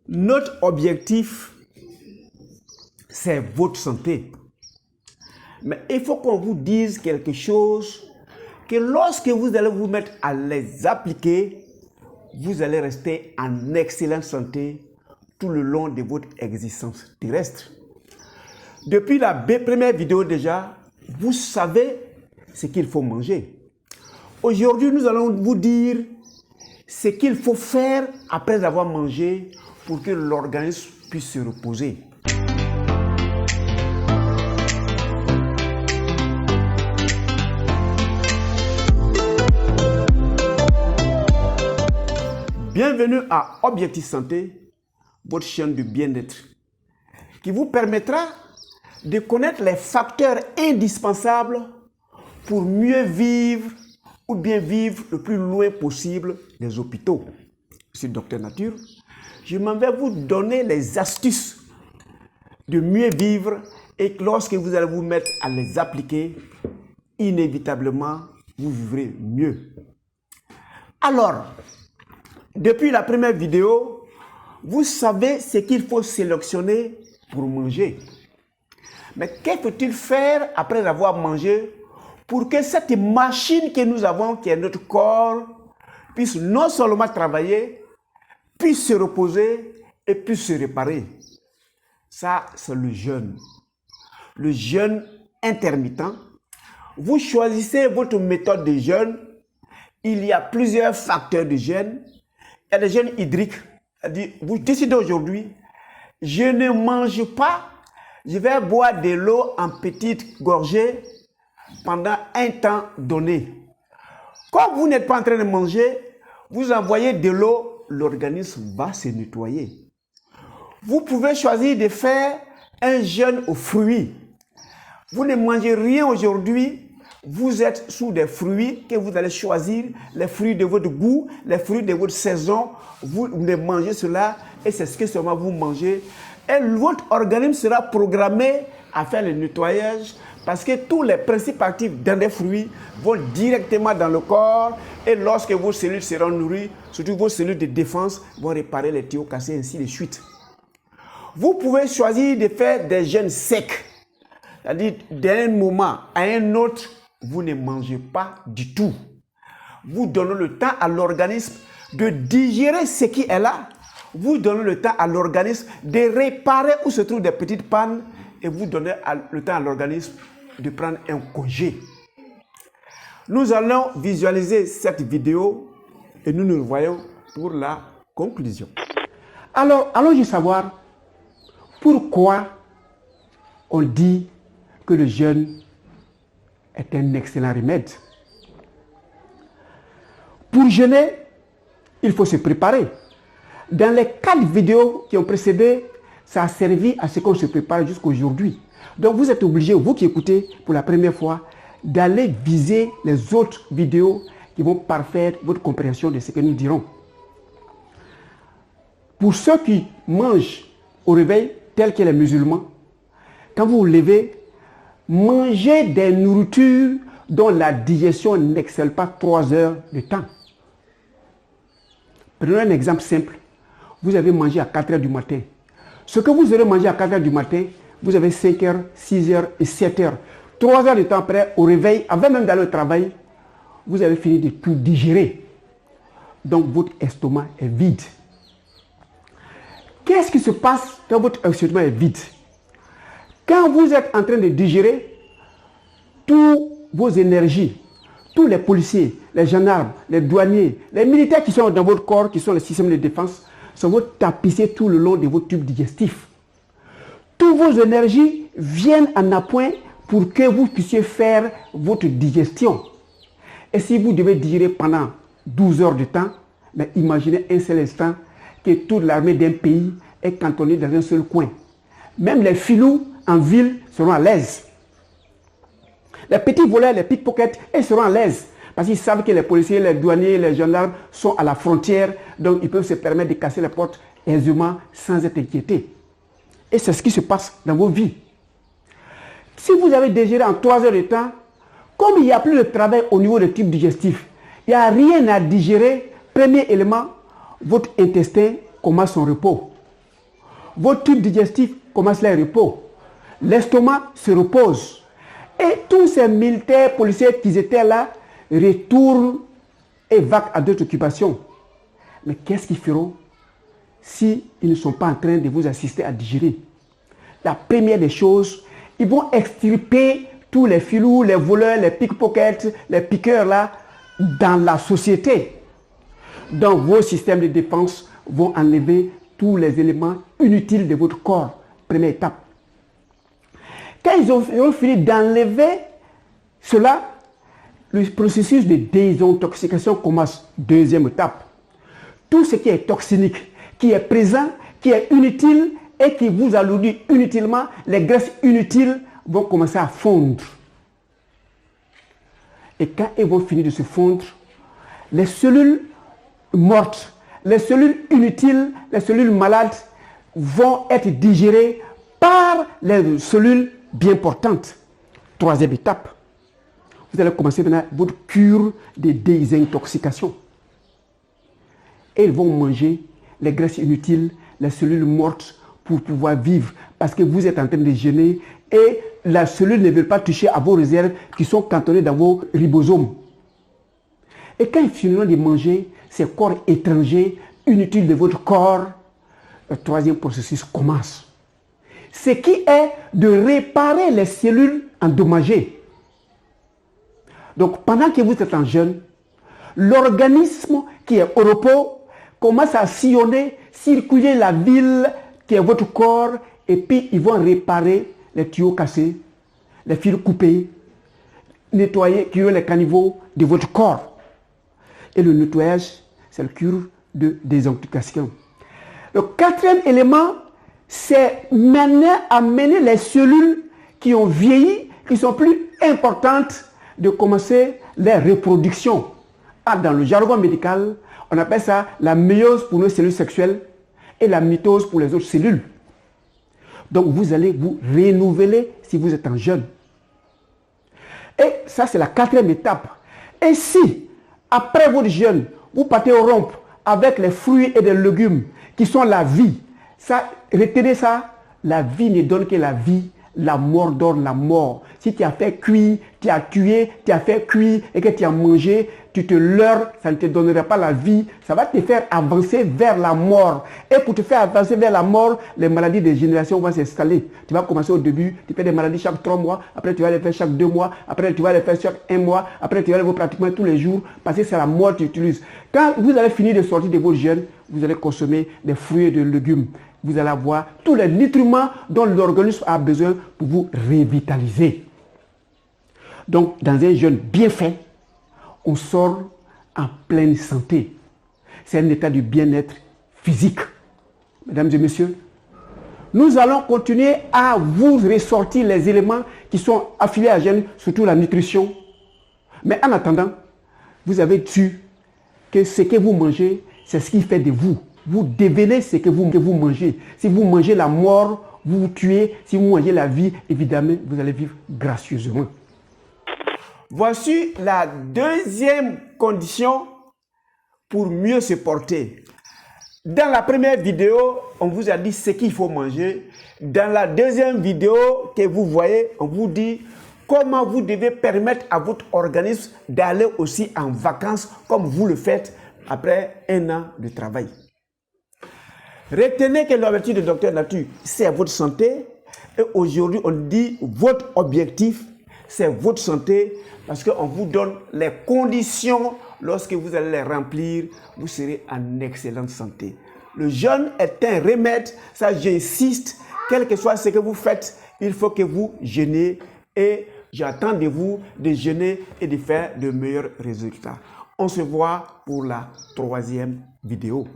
Notre objectif, c'est votre santé. Mais il faut qu'on vous dise quelque chose que lorsque vous allez vous mettre à les appliquer, vous allez rester en excellente santé tout le long de votre existence terrestre. Depuis la première vidéo déjà, vous savez ce qu'il faut manger. Aujourd'hui, nous allons vous dire ce qu'il faut faire après avoir mangé pour que l'organisme puisse se reposer. Bienvenue à Objectif Santé, votre chaîne de bien-être, qui vous permettra de connaître les facteurs indispensables pour mieux vivre ou bien vivre le plus loin possible des hôpitaux. Je suis Docteur Nature. Je m'en vais vous donner les astuces de mieux vivre et que lorsque vous allez vous mettre à les appliquer, inévitablement, vous vivrez mieux. Alors, depuis la première vidéo, vous savez ce qu'il faut sélectionner pour manger. Mais que faut-il faire après avoir mangé pour que cette machine que nous avons, qui est notre corps, puisse non seulement travailler, puisse se reposer et puisse se réparer? Ça, c'est le jeûne. Le jeûne intermittent. Vous choisissez votre méthode de jeûne. Il y a plusieurs facteurs de jeûne. Il y a des jeûnes hydriques. Vous décidez aujourd'hui, je ne mange pas, je vais boire de l'eau en petites gorgées pendant un temps donné. Quand vous n'êtes pas en train de manger, vous envoyez de l'eau, l'organisme va se nettoyer. Vous pouvez choisir de faire un jeûne aux fruits. Vous ne mangez rien aujourd'hui. Vous êtes sous des fruits que vous allez choisir, les fruits de votre goût, les fruits de votre saison. Vous ne mangez cela et c'est ce que seulement vous mangez. Et votre organisme sera programmé à faire le nettoyage parce que tous les principes actifs dans les fruits vont directement dans le corps et lorsque vos cellules seront nourries, surtout vos cellules de défense vont réparer les tuyaux cassés, ainsi de suite. Vous pouvez choisir de faire des jeûnes secs, c'est-à-dire d'un moment à un autre, vous ne mangez pas du tout. Vous donnez le temps à l'organisme de digérer ce qui est là. Vous donnez le temps à l'organisme de réparer où se trouvent des petites pannes et vous donnez le temps à l'organisme de prendre un congé. Nous allons visualiser cette vidéo et nous nous revoyons pour la conclusion. Alors, allons-y savoir pourquoi on dit que le jeûne est un excellent remède. Pour jeûner, il faut se préparer. Dans les 4 vidéos qui ont précédé, ça a servi à ce qu'on se prépare jusqu'à aujourd'hui. Donc vous êtes obligé, vous qui écoutez pour la première fois, d'aller viser les autres vidéos qui vont parfaire votre compréhension de ce que nous dirons. Pour ceux qui mangent au réveil, tels que les musulmans, quand vous vous levez, mangez des nourritures dont la digestion n'excelle pas 3 heures de temps. Prenons un exemple simple. Vous avez mangé à 4 heures du matin. Ce que vous aurez mangé à 4 heures du matin, vous avez 5 heures, 6 heures et 7 heures. 3 heures de temps après, au réveil, avant même d'aller au travail, vous avez fini de tout digérer. Donc votre estomac est vide. Qu'est-ce qui se passe quand votre estomac est vide? Quand vous êtes en train de digérer, toutes vos énergies, tous les policiers, les gendarmes, les douaniers, les militaires qui sont dans votre corps, qui sont les systèmes de défense, sont vont tapisser tout le long de vos tubes digestifs. Toutes vos énergies viennent en appoint pour que vous puissiez faire votre digestion. Et si vous devez digérer pendant 12 heures de temps, mais imaginez un seul instant que toute l'armée d'un pays est cantonnée dans un seul coin. Même les filous en ville seront à l'aise. Les petits voleurs, les pickpockets, ils seront à l'aise. Parce qu'ils savent que les policiers, les douaniers, les gendarmes sont à la frontière. Donc ils peuvent se permettre de casser les portes aisément sans être inquiétés. Et c'est ce qui se passe dans vos vies. Si vous avez digéré en 3 heures de temps, comme il n'y a plus de travail au niveau des tubes digestifs, il n'y a rien à digérer, premier élément, votre intestin commence son repos. votre tube digestif commence le repos. L'estomac se repose. Et tous ces militaires, policiers qui étaient là, retournent et vaquent à d'autres occupations. Mais qu'est-ce qu'ils feront s'ils ne sont pas en train de vous assister à digérer? La première des choses, ils vont extirper tous les filous, les voleurs, les pickpockets, les piqueurs là, dans la société. Dans vos systèmes de défense, vont enlever tous les éléments inutiles de votre corps. Première étape. Quand ils ont fini d'enlever cela, le processus de désintoxication commence. Deuxième étape. Tout ce qui est toxinique, qui est présent, qui est inutile et qui vous alourdit inutilement, les graisses inutiles vont commencer à fondre. Et quand elles vont finir de se fondre, les cellules mortes, les cellules inutiles, les cellules malades vont être digérées par les cellules bien portantes. Troisième étape, vous allez commencer maintenant votre cure de désintoxication. Et ils vont manger les graisses inutiles, les cellules mortes pour pouvoir vivre. Parce que vous êtes en train de jeûner et la cellule ne veut pas toucher à vos réserves qui sont cantonnées dans vos ribosomes. Et quand ils finiront de manger ces corps étrangers, inutiles de votre corps, le troisième processus commence. Ce qui est de réparer les cellules endommagées. Donc pendant que vous êtes en jeûne, l'organisme qui est au repos commence à sillonner, circuler la ville qui est votre corps, et puis ils vont réparer les tuyaux cassés, les fils coupés, nettoyer, curer les caniveaux de votre corps. Et le nettoyage, c'est le cure de désintoxication. Le quatrième élément, c'est amener les cellules qui ont vieilli, qui sont plus importantes, de commencer leur reproduction. Dans le jargon médical, on appelle ça la méiose pour nos cellules sexuelles et la mitose pour les autres cellules. Donc vous allez vous renouveler si vous êtes en jeûne. Et ça, c'est la quatrième étape. Et si, après votre jeûne, vous partez au rompe avec les fruits et les légumes qui sont la vie, ça, retenez ça, la vie ne donne que la vie, la mort donne la mort. Si tu as fait cuire, tu as tué, tu as fait cuire et que tu as mangé, tu te leurres, ça ne te donnera pas la vie, ça va te faire avancer vers la mort. Et pour te faire avancer vers la mort, les maladies de génération vont s'installer. Tu vas commencer au début, tu fais des maladies chaque 3 mois, après tu vas les faire chaque 2 mois, après tu vas les faire chaque 1 mois, après tu vas les faire pratiquement tous les jours, parce que c'est la mort que tu utilises. Quand vous allez finir de sortir de vos jeûnes, vous allez consommer des fruits et des légumes. Vous allez avoir tous les nutriments dont l'organisme a besoin pour vous revitaliser. Donc, dans un jeûne bien fait, on sort en pleine santé. C'est un état de bien-être physique. Mesdames et messieurs, nous allons continuer à vous ressortir les éléments qui sont affiliés à jeûne, surtout la nutrition. Mais en attendant, vous avez su que ce que vous mangez, c'est ce qui fait de vous. Vous devenez ce que vous mangez. Si vous mangez la mort, vous vous tuez. Si vous mangez la vie, évidemment, vous allez vivre gracieusement. Voici la deuxième condition pour mieux se porter. Dans la première vidéo, on vous a dit ce qu'il faut manger. Dans la deuxième vidéo que vous voyez, on vous dit comment vous devez permettre à votre organisme d'aller aussi en vacances comme vous le faites après 1 an de travail. Retenez que l'objectif de Docteur Nature, c'est votre santé. Et aujourd'hui, on dit votre objectif, c'est votre santé, parce qu'on vous donne les conditions. Lorsque vous allez les remplir, vous serez en excellente santé. Le jeûne est un remède, ça j'insiste, quel que soit ce que vous faites, il faut que vous jeûnez et j'attends de vous de jeûner et de faire de meilleurs résultats. On se voit pour la 3e vidéo.